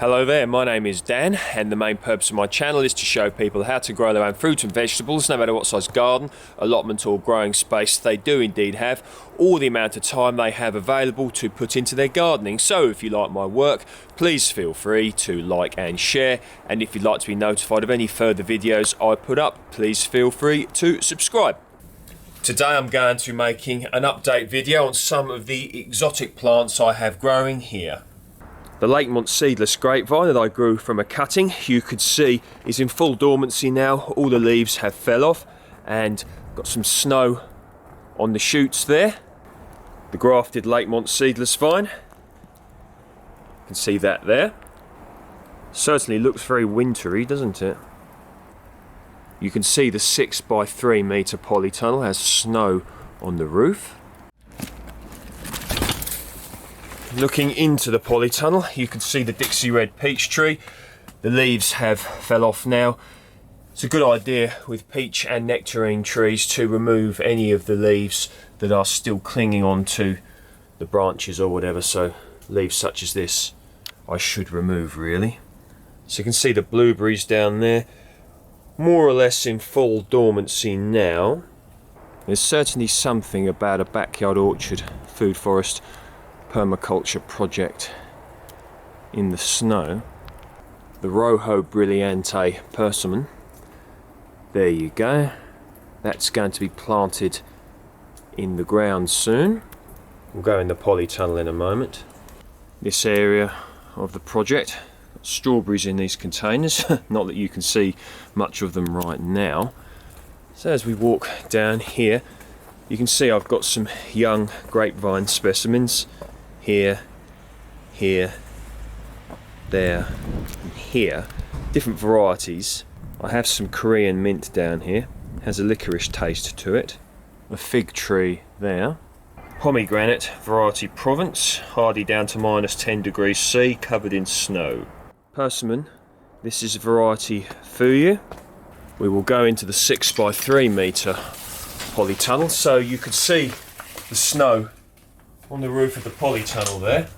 Hello there, my name is Dan and the main purpose of my channel is to show people how to grow their own fruit and vegetables no matter what size garden, allotment or growing space they do indeed have, or the amount of time they have available to put into their gardening. So if you like my work, please feel free to like and share, and if you'd like to be notified of any further videos I put up, please feel free to subscribe. Today I'm going to be making an update video on some of the exotic plants I have growing here. The Lakemont seedless grapevine that I grew from a cutting, you could see, is in full dormancy now. All the leaves have fell off and got some snow on the shoots there. The grafted Lakemont seedless vine, you can see that there. Certainly looks very wintry, doesn't it? You can see the 6x3 metre polytunnel has snow on the roof. Looking into the polytunnel, you can see the Dixie Red peach tree. The leaves have fell off now. It's a good idea with peach and nectarine trees to remove any of the leaves that are still clinging on to the branches or whatever. So leaves such as this I should remove really. So you can see the blueberries down there, more or less in full dormancy now. There's certainly something about a backyard orchard, food forest, permaculture project in the snow. The Rojo Brilliante persimmon, there you go, that's going to be planted in the ground soon. We'll go in the polytunnel in a moment. This area of the project, strawberries in these containers, not that you can see much of them right now. So as we walk down here, you can see I've got some young grapevine specimens here, here, there, and here. Different varieties. I have some Korean mint down here. Has a licorice taste to it. A fig tree there. Pomegranate, variety Provence, hardy down to -10 degrees C, covered in snow. Persimmon, this is variety Fuyu. We will go into the 6x3 metre polytunnel, so you could see the snow on the roof of the polytunnel there.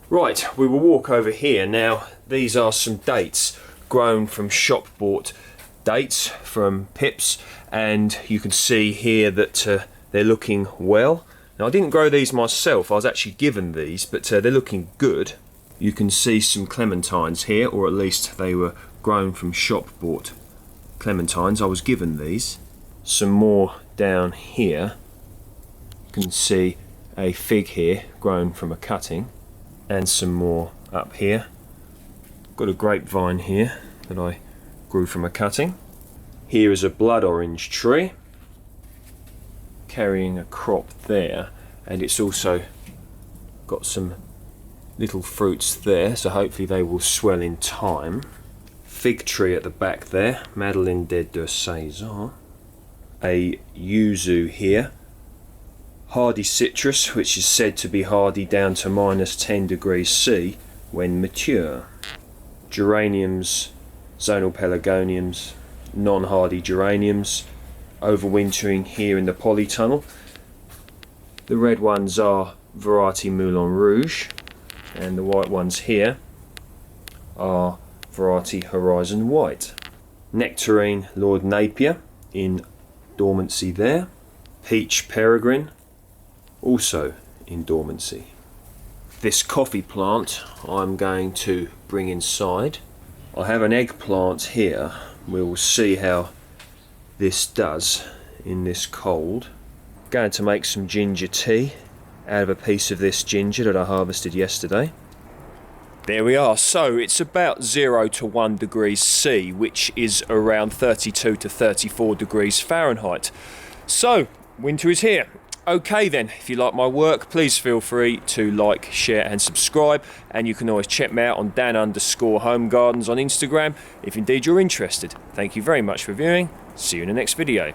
Right, we will walk over here. Now, these are some dates grown from shop bought dates from pips, and you can see here that they're looking well. Now, I didn't grow these myself, I was actually given these, but they're looking good. You can see some clementines here, or at least they were grown from shop bought clementines. I was given these. Some more down here. You can see a fig here grown from a cutting, and some more up here. Got a grapevine here that I grew from a cutting. Here is a blood orange tree carrying a crop there, and it's also got some little fruits there, so hopefully they will swell in time. Fig tree at the back there, Madeleine de César. A yuzu here. Hardy citrus, which is said to be hardy down to -10 degrees C when mature. Geraniums, zonal pelargoniums, non-hardy geraniums, overwintering here in the polytunnel. The red ones are variety Moulin Rouge, and the white ones here are variety Horizon White. Nectarine Lord Napier in dormancy there. Peach Peregrine, also in dormancy. This coffee plant I'm going to bring inside. I have an eggplant here. We will see how this does in this cold. Going to make some ginger tea out of a piece of this ginger that I harvested yesterday. There we are. So it's about 0 to 1 degrees C, which is around 32 to 34 degrees Fahrenheit. So winter is here. Okay then, if you like my work, please feel free to like, share and subscribe, and you can always check me out on Dan_Home Gardens on Instagram if indeed you're interested. Thank you very much for viewing. See you in the next video.